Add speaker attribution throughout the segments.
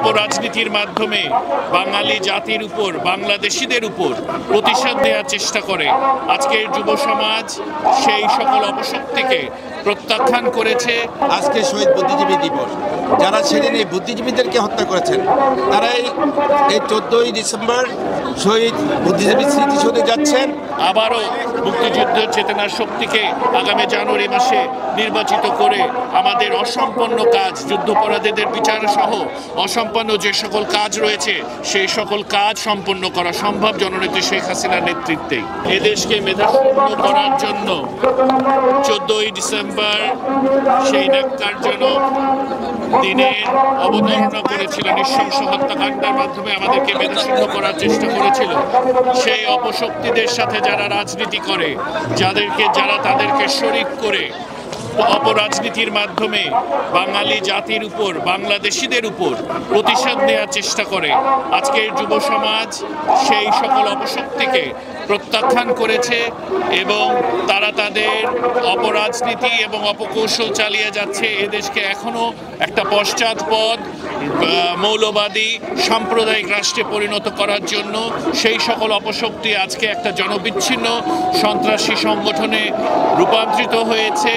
Speaker 1: অপরাজনীতির মাধ্যমে বাঙালি জাতির উপর, বাংলাদেশিদের উপর প্রতিশোধ নেওয়ার চেষ্টা করে। আজকের যুব সমাজ সেই সকল অপশক্তিকে প্রত্যাখ্যান করেছে।
Speaker 2: আজকে শহীদ বুদ্ধিজীবী দিবস, যারা সেদিন এই বুদ্ধিজীবীদেরকে হত্যা করেছেন তারাই এই 14ই ডিসেম্বর শহীদ বুদ্ধিজীবী স্মৃতিসৌধে যাচ্ছেন।
Speaker 1: আবারও মুক্তিযুদ্ধের চেতনার শক্তিকে আগামী জানুয়ারি মাসে নির্বাচিত করে আমাদের অসম্পন্ন কাজ, যুদ্ধাপরাধীদের বিচার সহ অসম্পন্ন যে সকল কাজ রয়েছে সেই সকল কাজ সম্পন্ন করা সম্ভব জননেত্রী শেখ হাসিনার নেতৃত্বে। এদেশকে মেধাশূন্য করার জন্য 14ই ডিসেম্বর সেই ন্যাক্কারজনক দিনের অবতারণা করেছিল, নৃশংস হত্যাকাণ্ডের মাধ্যমে আমাদেরকে মেধাশূন্য করার চেষ্টা করেছিল। সেই অপশক্তিদের সাথে যারা রাজনীতি করে, যারা তাদেরকে শরিক করে অপরাজনীতির মাধ্যমে বাঙালি জাতির উপর, বাংলাদেশিদের উপর প্রতিশোধ নেওয়ার চেষ্টা করে। আজকের যুব সমাজ সেই সকল অপশক্তিকে প্রত্যাখ্যান করেছে এবং তারা তাদের অপরাজনীতি এবং অপকৌশল চালিয়ে যাচ্ছে। এদেশকে এখনো একটা পশ্চাৎপদ মৌলবাদী সাম্প্রদায়িক রাষ্ট্রে পরিণত করার জন্য সেই সকল অপশক্তি আজকে একটা জনবিচ্ছিন্ন সন্ত্রাসী সংগঠনে রূপান্তরিত হয়েছে।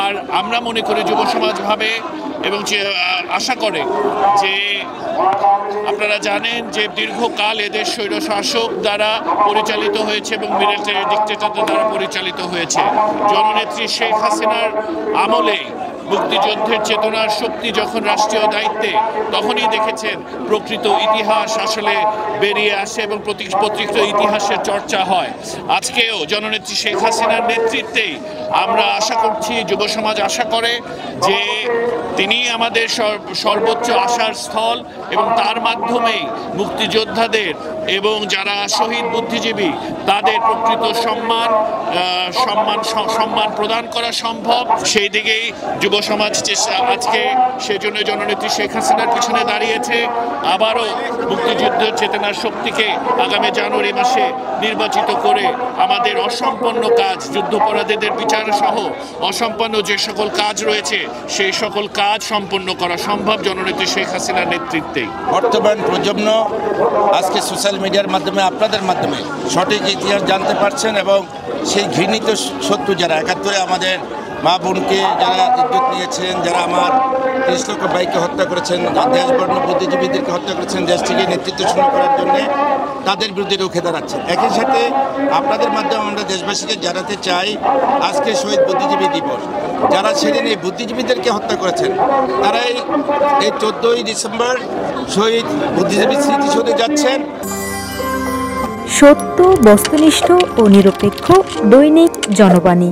Speaker 1: আর আমরা মনে করি, যুব সমাজ ভাবে এবং আশা করে যে আপনারা জানেন যে দীর্ঘকাল এদেশ স্বৈরশাসক দ্বারা পরিচালিত হয়েছে এবং মিলিটারি ডিক্টেটরদের দ্বারা পরিচালিত হয়েছে। জননেত্রী শেখ হাসিনার আমলে মুক্তিযুদ্ধের চেতনার শক্তি যখন রাষ্ট্রীয় দায়িত্বে, তখনই দেখেছেন প্রকৃত ইতিহাস আসলে বেরিয়ে আসে এবং প্রকৃত ইতিহাসের চর্চা হয়। আজকেও জননেত্রী শেখ হাসিনার নেতৃত্বেই আমরা আশা করছি, যুব সমাজ আশা করে যে তিনি আমাদের সর্বোচ্চ আশার স্থল এবং তার মাধ্যমেই মুক্তিযোদ্ধাদের এবং যারা শহীদ বুদ্ধিজীবী তাদের প্রকৃত সম্মান প্রদান করা সম্ভব। সেই দিকেই যুব সমাজ আজকে সেজন্য জননেত্রী শেখ হাসিনার পিছনে দাঁড়িয়েছে। আবারও মুক্তিযুদ্ধের চেতনার শক্তিকে আগামী জানুয়ারি মাসে নির্বাচিত করে আমাদের অসম্পন্ন কাজ, যুদ্ধাপরাধীদের বিচার সহ অসম্পন্ন যে সকল কাজ রয়েছে সেই সকল কাজ সম্পন্ন করা সম্ভব জননেত্রী শেখ হাসিনার নেতৃত্বেই।
Speaker 2: বর্তমান প্রজন্ম আজকে সোশ্যাল মিডিয়ার মাধ্যমে, আপনাদের মাধ্যমে সঠিক ইতিহাস জানতে পারছেন এবং সেই ঘৃণিত শত্রু যারা 71-এ আমাদের মা বোনকে যারা ইজ্জত নিয়েছেন, যারা আমার 30 লক্ষ ভাইকে হত্যা করেছেন, দেশবর্ণ বুদ্ধিজীবীদেরকে হত্যা করেছেন, দেশ থেকে নেতৃত্ব শূন্য করার জন্য তাদের বিরুদ্ধে রুখে দাঁড়াচ্ছেন। একই সাথে আপনাদের মাধ্যমে আমরা দেশবাসীকে জানাতে চাই, আজকে শহীদ বুদ্ধিজীবী দিবস, যারা সেদিন এই বুদ্ধিজীবীদেরকে হত্যা করেছেন তারাই এই 14ই ডিসেম্বর শহীদ বুদ্ধিজীবী স্মৃতিসৌধে যাচ্ছেন।
Speaker 3: সত্য, বস্তুনিষ্ঠ ও নিরপেক্ষ দৈনিক জনবাণী।